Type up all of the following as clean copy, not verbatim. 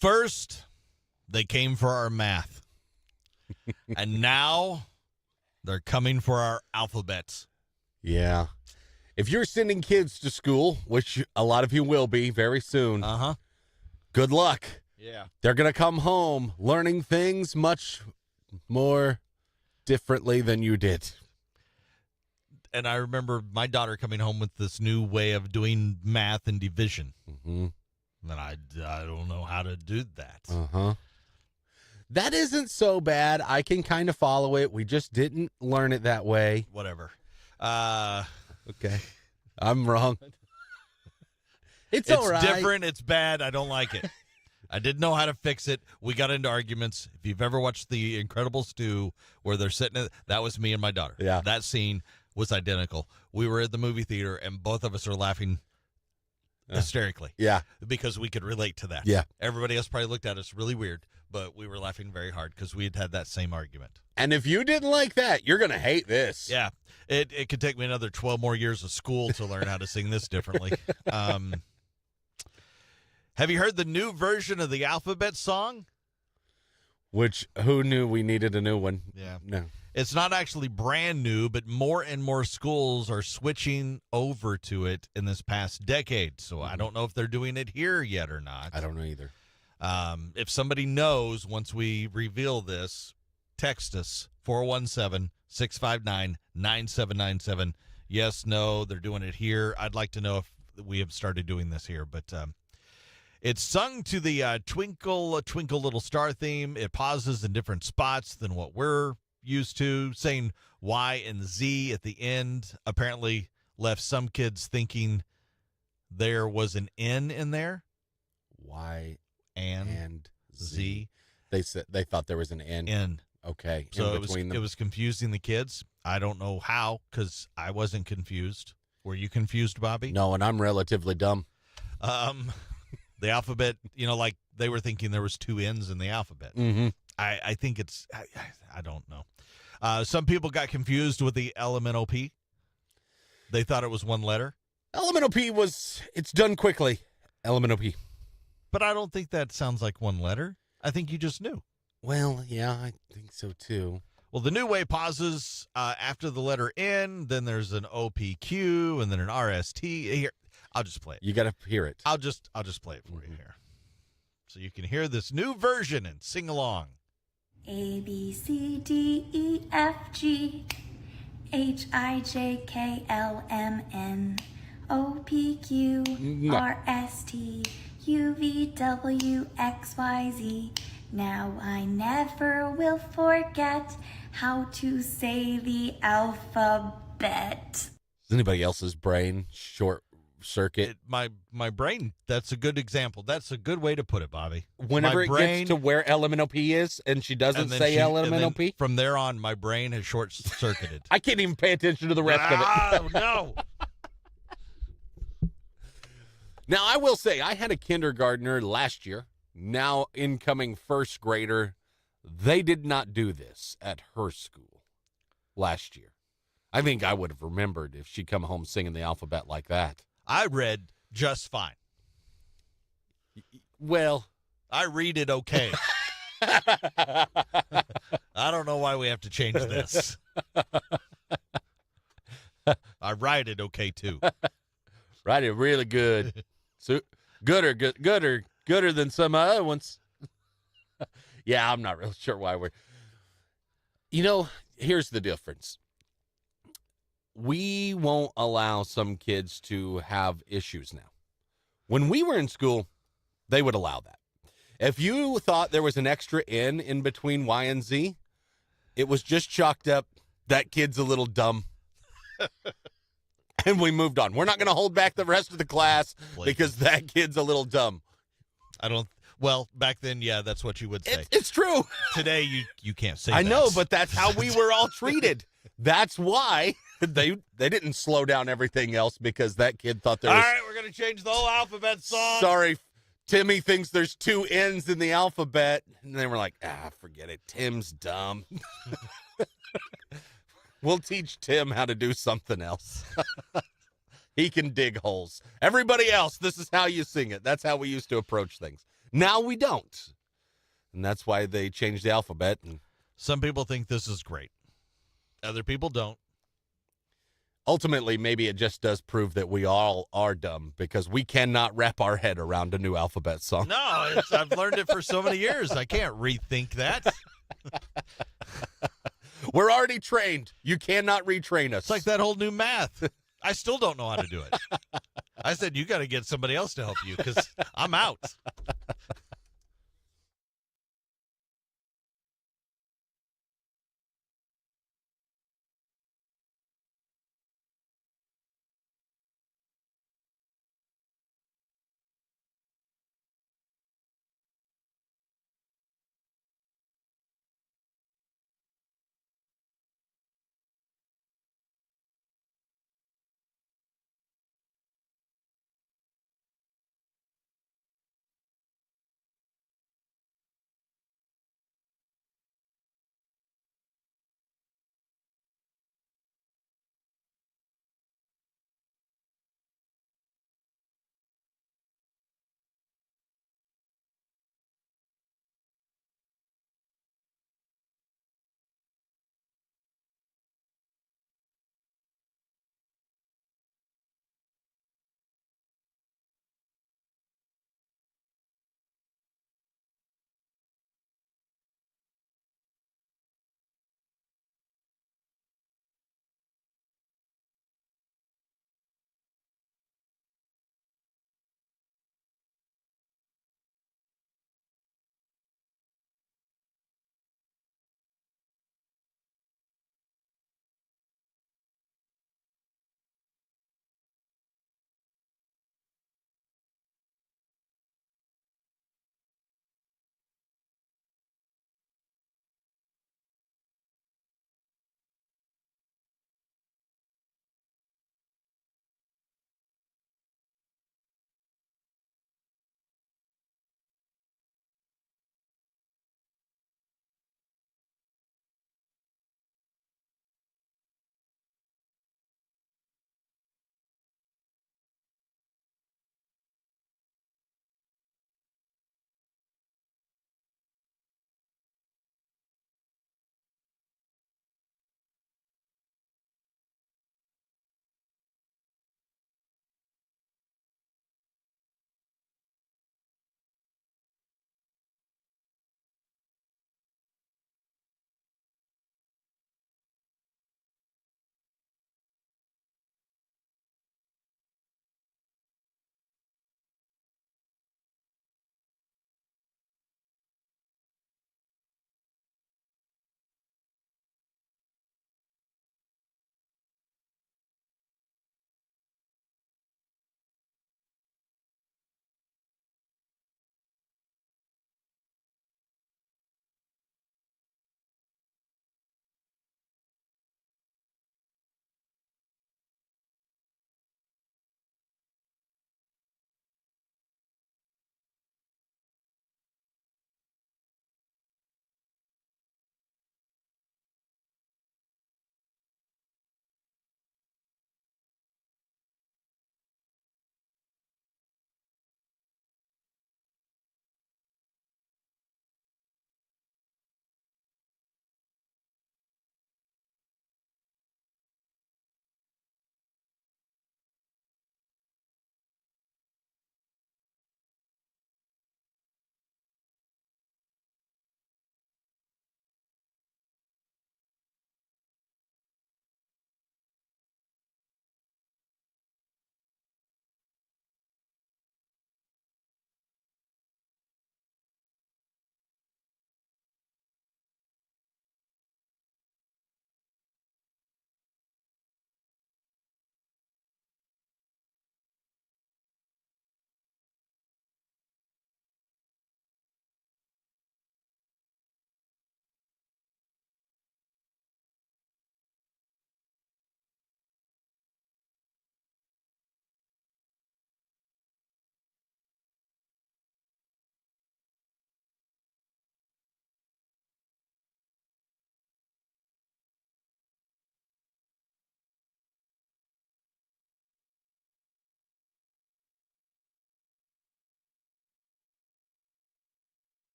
First, they came for our math. And now they're coming for our alphabets. Yeah. If you're sending kids to school, which a lot of you will be very soon, good luck. Yeah. They're going to come home learning things much more differently than you did. And I remember my daughter coming home with this new way of doing math and division. Mm-hmm. And I don't know how to do that. Uh-huh. That isn't so bad. I can kind of follow it. We just didn't learn it that way. Whatever. Okay. I'm wrong. It's all right. It's different. It's bad. I don't like it. I didn't know how to fix it. We got into arguments. If you've ever watched The Incredibles 2, where they're sitting, that was me and my daughter. Yeah. That scene was identical. We were at the movie theater, and both of us are laughing hysterically. Yeah. Because we could relate to that. Yeah. Everybody else probably looked at us really weird, but we were laughing very hard because we had that same argument. And if you didn't like that, you're going to hate this. Yeah. It could take me another 12 more years of school to learn how to sing this differently. Have you heard the new version of the alphabet song? Which, who knew we needed a new one? Yeah. No. It's not actually brand new, but more and more schools are switching over to it in this past decade. So I don't know if they're doing it here yet or not. I don't know either. If somebody knows, once we reveal this, text us, 417-659-9797. Yes, no, they're doing it here. I'd like to know if we have started doing this here, but it's sung to the Twinkle, Twinkle Little Star theme. It pauses in different spots than what we're used to, saying Y and Z at the end. Apparently left some kids thinking there was an N in there. Y and Z. They said they thought there was an N. N. Okay. So in between them. it was confusing the kids. I don't know how, because I wasn't confused. Were you confused, Bobby? No, and I'm relatively dumb. The alphabet, like they were thinking there was two N's in the alphabet. Mm-hmm. I think it's, I don't know. Some people got confused with the LMNOP. They thought it was one letter. LMNOP it's done quickly. LMNOP. But I don't think that sounds like one letter. I think you just knew. Well, yeah, I think so too. Well, the new way pauses after the letter N, then there's an OPQ, and then an RST. Here, I'll just play it. You got to hear it. I'll just play it for you here, so you can hear this new version and sing along. A B C D E F G H I J K L M N O P Q R S T U V W X Y Z. Now I never will forget how to say the alphabet. Is anybody else's brain short circuit? My brain, that's a good example. That's a good way to put it, Bobby. Whenever it gets to where LMNOP is and she doesn't say LMNOP? From there on, my brain has short-circuited. I can't even pay attention to the rest of it. Oh, no. Now, I will say, I had a kindergartner last year, now incoming first grader. They did not do this at her school last year. I think I would have remembered if she'd come home singing the alphabet like that. I read just fine. Well, I read it okay. I don't know why we have to change this. I write it okay, too. Write it really good. So gooder than some other ones. Yeah, I'm not really sure why we're... here's the difference. We won't allow some kids to have issues now. When we were in school, they would allow that. If you thought there was an extra N in between Y and Z, it was just chalked up, that kid's a little dumb. And we moved on. We're not going to hold back the rest of the class because that kid's a little dumb. Well, back then, yeah, that's what you would say. It's true. Today, you can't say that. I know, but that's how we were all treated. That's why they didn't slow down everything else because that kid thought there was... All right, we're going to change the whole alphabet song. Sorry, Timmy thinks there's two N's in the alphabet. And they were like, forget it. Tim's dumb. We'll teach Tim how to do something else. He can dig holes. Everybody else, this is how you sing it. That's how we used to approach things. Now we don't. And that's why they changed the alphabet. And Some people think this is great. Other people don't. ultimately, maybe it just does prove that we all are dumb because we cannot wrap our head around a new alphabet song. No, I've learned it for so many years. I can't rethink that. We're already trained. You cannot retrain us. It's like that whole new math. I still don't know how to do it. I said, you got to get somebody else to help you because I'm out.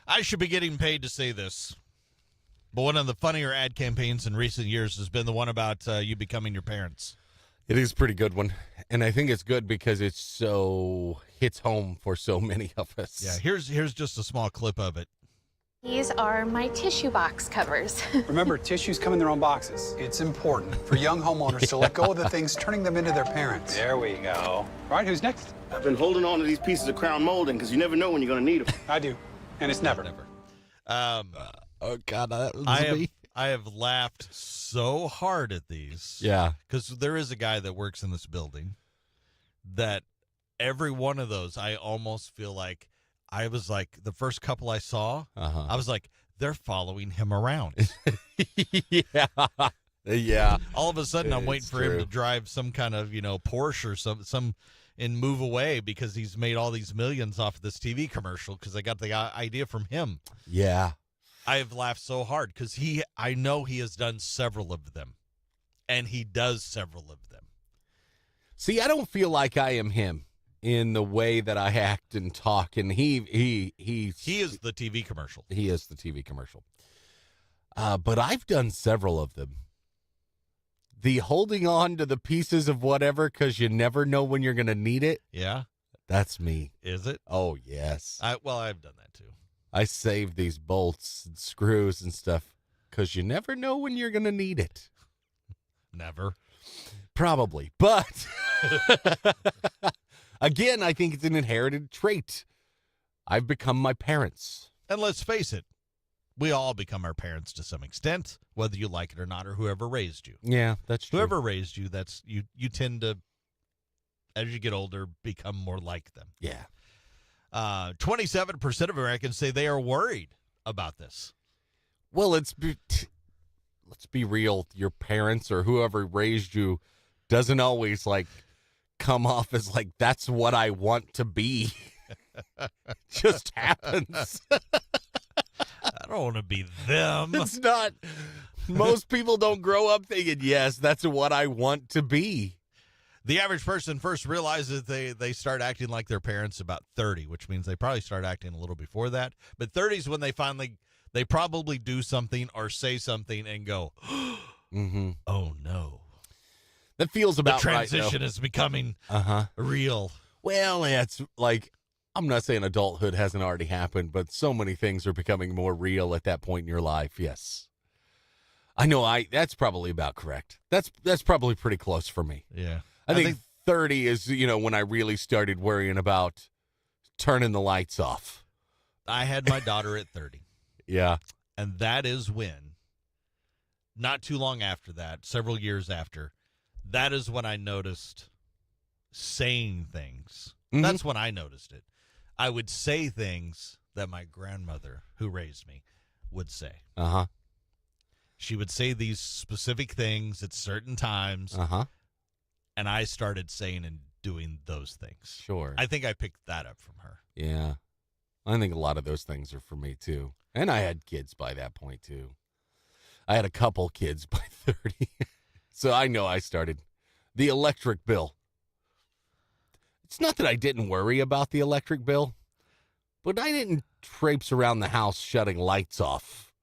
I should be getting paid to say this. But one of the funnier ad campaigns in recent years has been the one about you becoming your parents. It is a pretty good one. And I think it's good because it so hits home for so many of us. Yeah, here's just a small clip of it. These are my tissue box covers. Remember, tissues come in their own boxes. It's important for young homeowners to let go of the things turning them into their parents. There we go. All right, who's next? I've been holding on to these pieces of crown molding because you never know when you're going to need them. I do, and it's never. Oh, God, that was I have laughed so hard at these. Yeah. Because there is a guy that works in this building that every one of those, I almost feel like I was like, the first couple I saw, I was like, they're following him around. Yeah. Yeah. All of a sudden, I'm waiting It's for him true. to drive some kind of, Porsche or some and move away because he's made all these millions off of this TV commercial because I got the idea from him. Yeah. I have laughed so hard because I know he has done several of them, and he does several of them. See, I don't feel like I am him in the way that I act and talk, and he is the TV commercial. He is the TV commercial. But I've done several of them. The holding on to the pieces of whatever because you never know when you're going to need it. Yeah, That's me. is it? Oh, yes. I've done that too. I save these bolts and screws and stuff because you never know when you're going to need it. Never. Probably. But again, I think it's an inherited trait. I've become my parents. And let's face it, we all become our parents to some extent, whether you like it or not, or whoever raised you. Yeah, that's true. Whoever raised you, that's you tend to, as you get older, become more like them. Yeah. 27% of Americans say they are worried about this. Well, let's be real. Your parents or whoever raised you doesn't always come off as that's what I want to be. Just happens. I don't want to be them. It's not. Most people don't grow up thinking, yes, that's what I want to be. The average person first realizes they start acting like their parents about 30, which means they probably start acting a little before that. But 30 is when they probably do something or say something and go, Mm-hmm. oh no. That feels about the right. transition is becoming Uh-huh. real. Well, it's I'm not saying adulthood hasn't already happened, but so many things are becoming more real at that point in your life. Yes. I know that's probably about correct. That's probably pretty close for me. Yeah. I think 30 is, when I really started worrying about turning the lights off. I had my daughter at 30. Yeah. And that is when, not too long after that, several years after, that is when I noticed saying things. Mhm. That's when I noticed it. I would say things that my grandmother, who raised me, would say. Uh-huh. She would say these specific things at certain times, Uh-huh. and I started saying and doing those things. Sure. I think I picked that up from her. Yeah. I think a lot of those things are for me, too. And I had kids by that point, too. I had a couple kids by 30. So I know I started. The electric bill. It's not that I didn't worry about the electric bill, but I didn't traipse around the house shutting lights off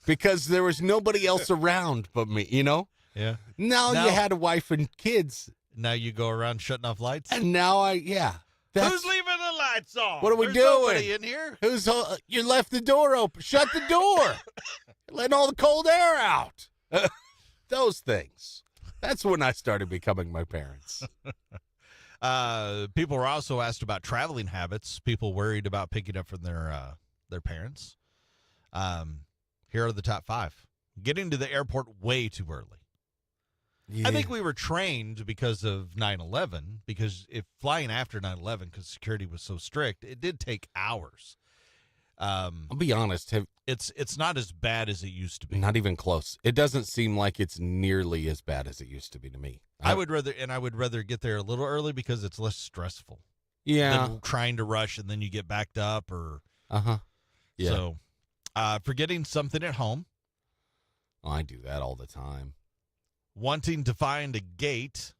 because there was nobody else around but me, Yeah. Now Now- you had a wife and kids, Now you go around shutting off lights? and now Who's leaving the lights on? What are we There's doing? nobody in here. You left the door open. Shut the door. Letting all the cold air out. Those things. That's when I started becoming my parents. People were also asked about traveling habits. People worried about picking up from their parents. Here are the top 5. Getting to the airport way too early. Yeah. I think we were trained because of 9/11, because if flying after 9/11, because security was so strict, it did take hours. I'll be honest, It's not as bad as it used to be. not even close. It doesn't seem like it's nearly as bad as it used to be to me. I would rather get there a little early because it's less stressful Yeah. than trying to rush and then you get backed up or Uh-huh. Yeah. so. Forgetting something at home, I do that all the time. wanting to find a gate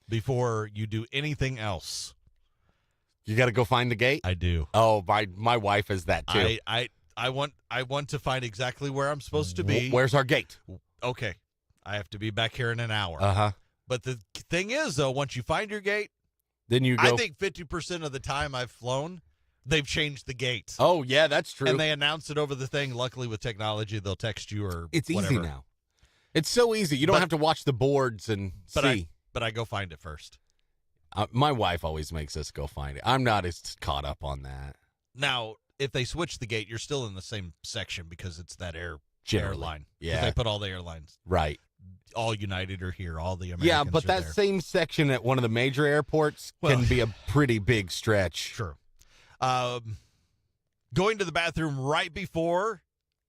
before you do anything else. You got to go find the gate? I do. Oh, my wife is that too. I want to find exactly where I'm supposed to be. Where's our gate? Okay. I have to be back here in an hour. Uh-huh. But the thing is, though, once you find your gate, Then you go. I think 50% of the time I've flown, they've changed the gate. Oh, yeah, that's true. And they announce it over the thing. Luckily, with technology, they'll text you or It's whatever. easy now. It's so easy. You don't But- have to watch the boards and see. But I go find it first. My wife always makes us go find it. I'm not as caught up on that. Now, if they switch the gate, you're still in the same section because it's that Generally. airline. 'Cause Yeah. They put all the airlines. Right. All United are here. All the Americans Yeah, but are that there. same section at one of the major airports Well- can be a pretty big stretch. Sure. Going to the bathroom right before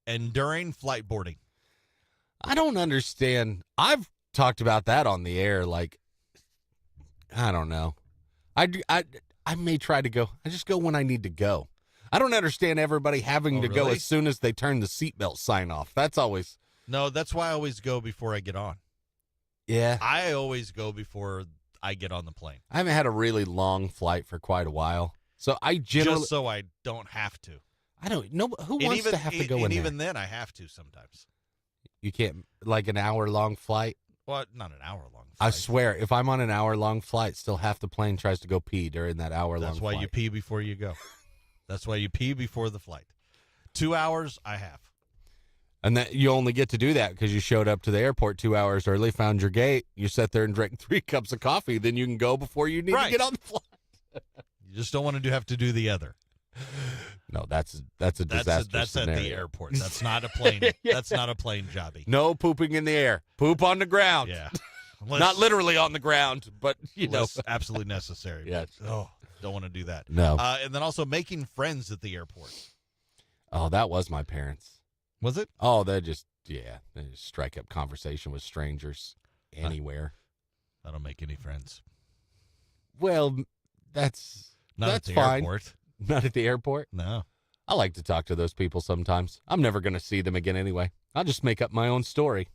and during flight boarding. I don't understand. I've talked about that on the air. Like, I don't know. I may try to go. I just go when I need to go. I don't understand everybody having Oh, to go really? as soon as they turn the seatbelt sign off. That's always, No, that's why I always go before I get on. yeah. I always go before I get on the plane. I haven't had a really long flight for quite a while. So I generally, Just so I don't have to. I don't know. Who And wants even, to have to go and in there? even then, I have to sometimes. You can't, like an hour-long flight? Well, not an hour long. I flight. swear, if I'm on an hour-long flight, still half the plane tries to go pee during that hour-long That's why flight. you pee before you go. That's why you pee before the flight. 2 hours, I have. And that you only get to do that because you showed up to the airport 2 hours early, found your gate, you sat there and drank 3 cups of coffee, then you can go before you need to Right. get on the flight. You just don't want to have to do the other. No, that's a disaster. That's at the scenario. airport. That's not a plane. That's not a plane jobby. No pooping in the air. Poop on the ground. Yeah. Not literally on the ground, but you know. Unless absolutely necessary. Yes. Oh, don't want to do that. No. And then also making friends at the airport. Oh, that was my parents. Was it? Oh, they just strike up conversation with strangers anywhere. I don't make any friends. Well, that's Not that's at the fine. airport. Not at the airport. No. I like to talk to those people sometimes. I'm never going to see them again anyway. I'll just make up my own story.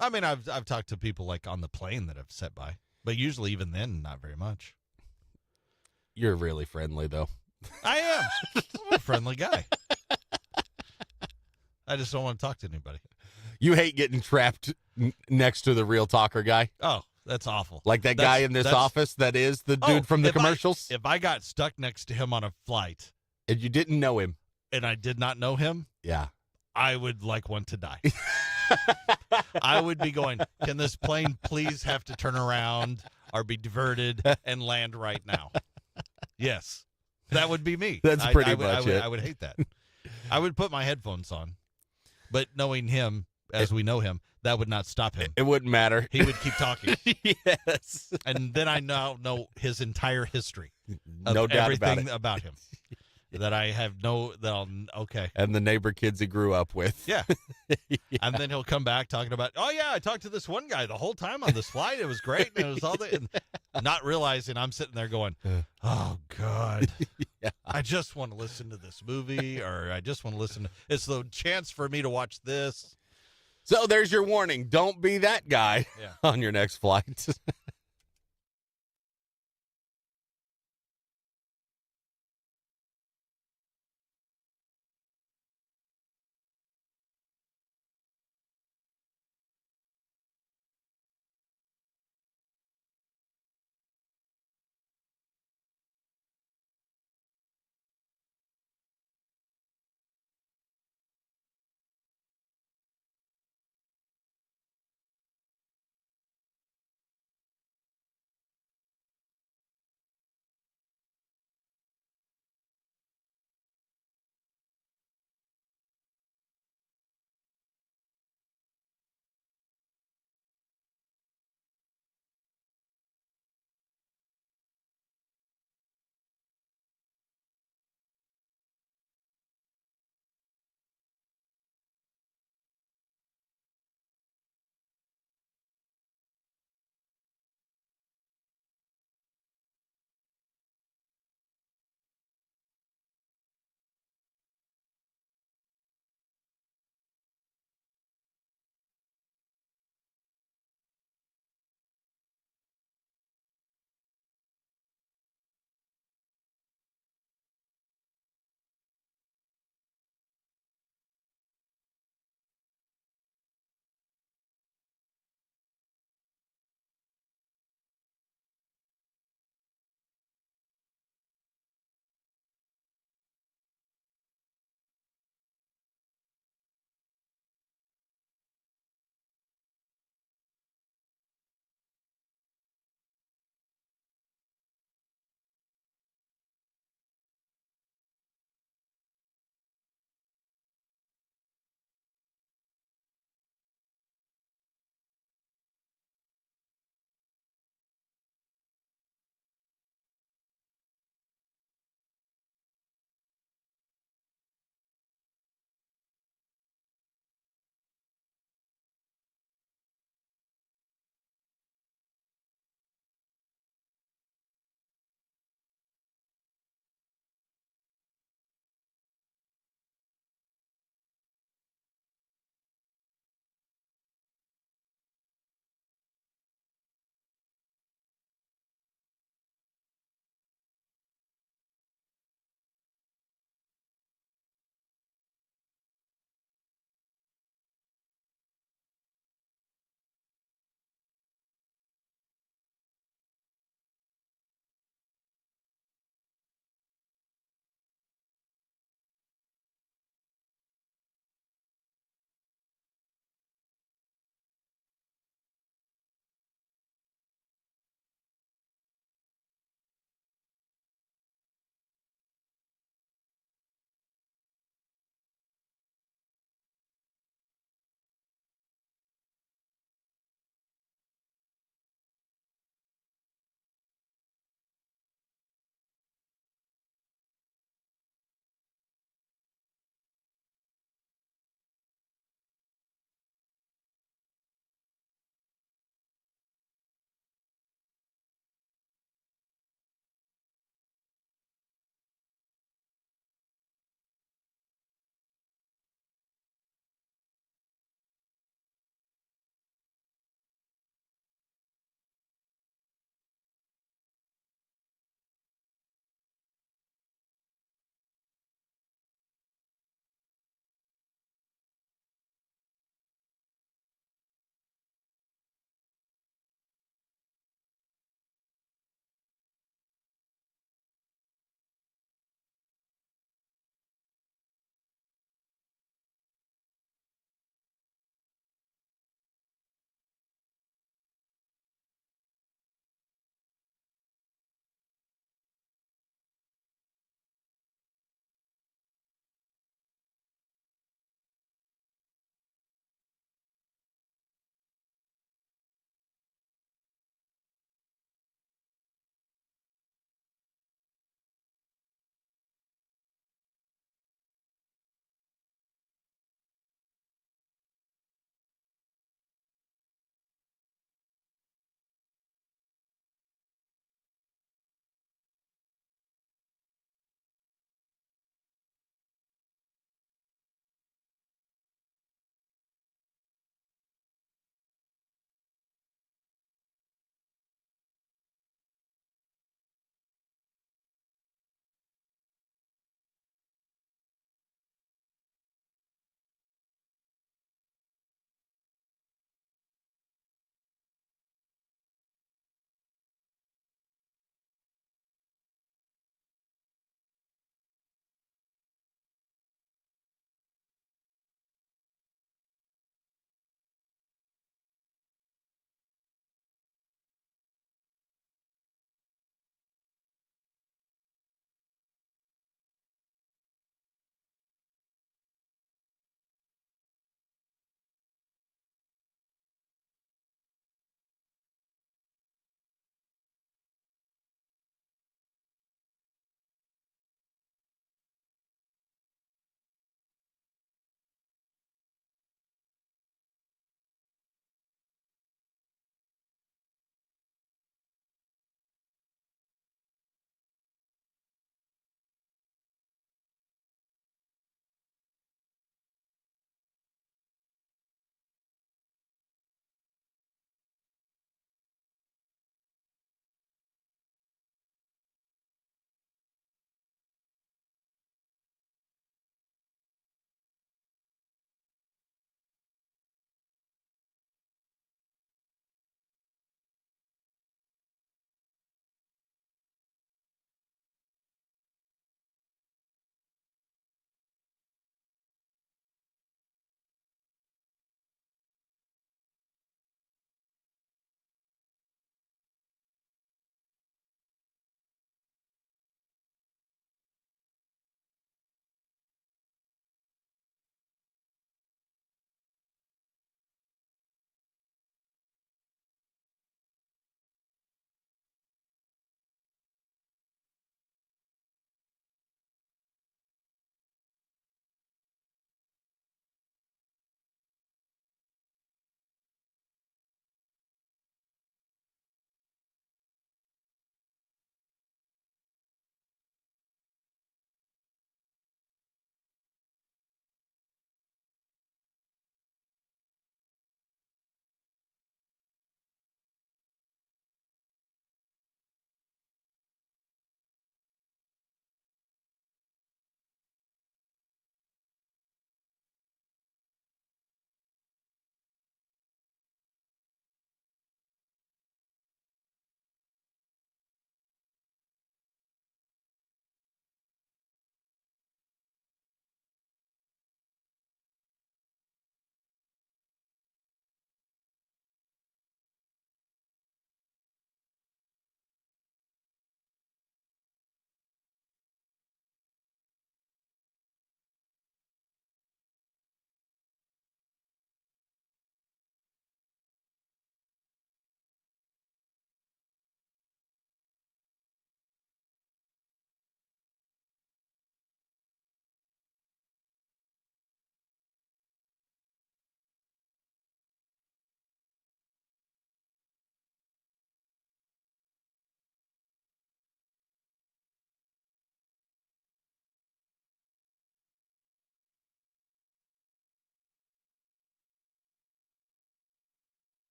I mean, I've talked to people like on the plane that have sat by, but usually even then, not very much. You're really friendly, though. I am. I'm a friendly guy. I just don't want to talk to anybody. You hate getting trapped next to the real talker guy, Oh, that's awful. like that guy in this office that is the dude from the commercials, If I got stuck next to him on a flight and you didn't know him. and I did not know him, Yeah. I would want to die. I would be going, can this plane please have to turn around or be diverted and land right now? Yes. That would be me. That's pretty much it. I would hate that. I would put my headphones on. But knowing him as we know him, that would not stop him. It wouldn't matter. He would keep talking. Yes. And then I now know his entire history of No doubt about everything it. about him. That I have okay. And the neighbor kids he grew up with. Yeah. And then he'll come back talking about, oh, yeah, I talked to this one guy the whole time on this flight. It was great. And it was all that. And not realizing I'm sitting there going, oh, God. Yeah. I just want to listen to this movie, or I just want to listen. It's the chance for me to watch this. So there's your warning. Don't be that guy Yeah. on your next flight.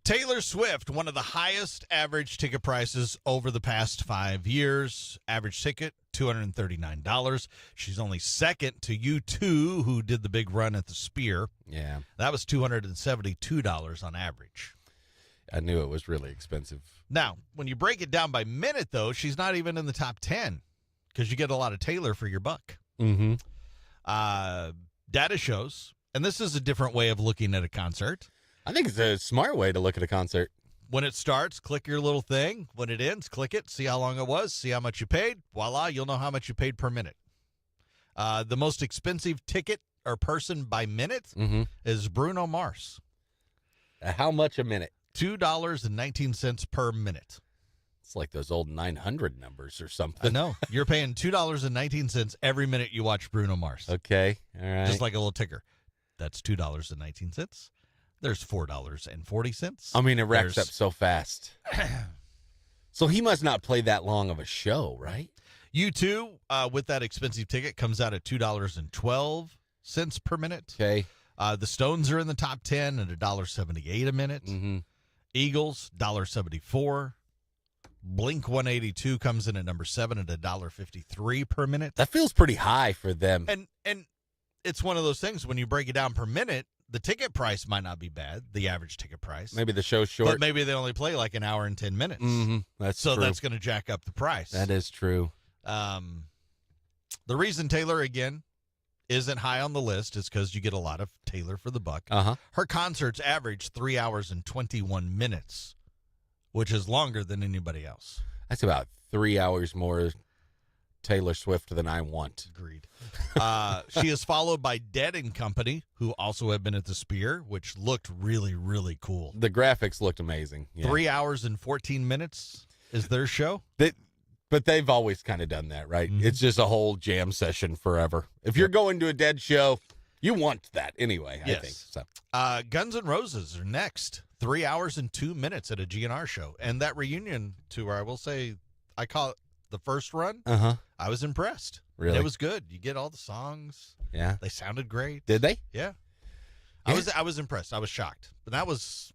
Taylor Swift, one of the highest average ticket prices over the past 5 years. Average ticket, $239. She's only second to U2, who did the big run at the Sphere. Yeah. That was $272 on average. I knew it was really expensive. Now, when you break it down by minute, though, she's not even in the top 10 because you get a lot of Taylor for your buck. Mm-hmm. Data shows, and this is a different way of looking at a concert. I think it's a smart way to look at a concert. When it starts, click your little thing. When it ends, click it, see how long it was, see how much you paid. Voila, you'll know how much you paid per minute. The most expensive ticket or person by minute is Bruno Mars. How much a minute? $2.19 per minute. It's like those old 900 numbers or something. I know. You're paying $2.19 every minute you watch Bruno Mars. Okay. All right. Just like a little ticker. That's $2.19. There's $4.40. I mean, it racks up so fast. So he must not play that long of a show, right? U2, with that expensive ticket, comes out at $2.12 per minute. Okay. The Stones are in the top 10 at $1.78 a minute. Mm-hmm. Eagles, $1.74. Blink 182 comes in at number 7 at $1.53 per minute. That feels pretty high for them. And it's one of those things when you break it down per minute, the ticket price might not be bad, the average ticket price. Maybe the show's short. But maybe they only play like an hour and 10 minutes. Mm-hmm. That's true. That's going to jack up the price. That is true. The reason Taylor, again, isn't high on the list is because you get a lot of Taylor for the buck. Uh-huh. Her concerts average 3 hours and 21 minutes, which is longer than anybody else. That's about 3 hours more Taylor Swift than I want. Agreed. She is followed by Dead & Company, who also have been at the Sphere, which looked really, really cool. The graphics looked amazing. Yeah. 3 hours and 14 minutes is their show. But they've always kind of done that, right? Mm-hmm. It's just a whole jam session forever. If you're going to a Dead show, you want that anyway, I think. So. Guns N' Roses are next. 3 hours and 2 minutes at a GNR show. And that reunion tour, I will say, I call it the first run. Uh-huh. I was impressed. Really? It was good. You get all the songs. Yeah. They sounded great. Did they? Yeah. Yeah. I was impressed. I was shocked. But that was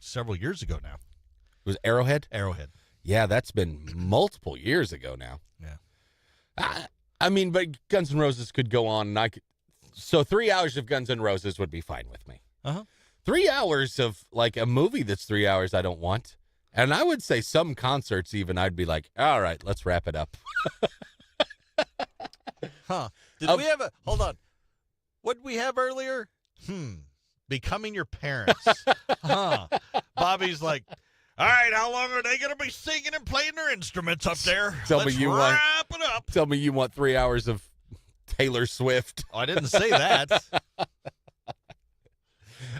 several years ago now. It was Arrowhead? Arrowhead. Yeah, that's been multiple years ago now. Yeah. I mean, but Guns N' Roses could go on. And so 3 hours of Guns N' Roses would be fine with me. Uh-huh. 3 hours of, like, a movie that's 3 hours I don't want. And I would say some concerts even, I'd be like, all right, let's wrap it up. Huh. Did we have hold on. What did we have earlier? Becoming your parents. Huh. Bobby's like, all right, how long are they going to be singing and playing their instruments up there? Let's wrap it up. Tell me you want 3 hours of Taylor Swift. Oh, I didn't say that.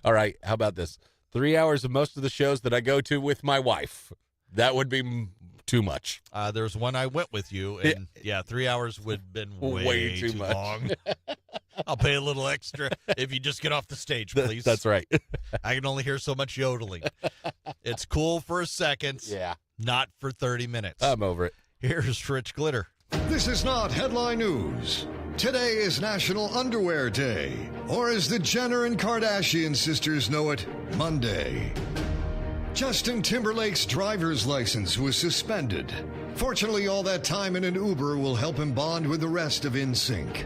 All right, how about this? 3 hours of most of the shows that I go to with my wife. That would be too much. There's one I went with you, and 3 hours would have been way too much. long. I'll pay a little extra if you just get off the stage, please. That's right. I can only hear so much yodeling. It's cool for a second, not for 30 minutes. I'm over it. Here's Rich Glitter. This is not headline news. Today is National Underwear Day, or as the Jenner and Kardashian sisters know it, Monday. Justin Timberlake's driver's license was suspended. Fortunately, all that time in an Uber will help him bond with the rest of NSYNC.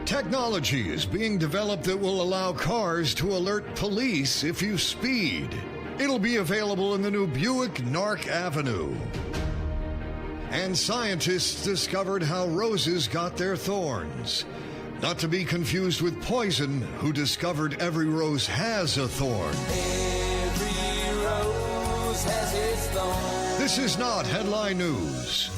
Technology is being developed that will allow cars to alert police if you speed. It'll be available in the new Buick Narc Avenue. And scientists discovered how roses got their thorns. Not to be confused with Poison, who discovered every rose has a thorn. Every rose has its thorn. This is not headline news.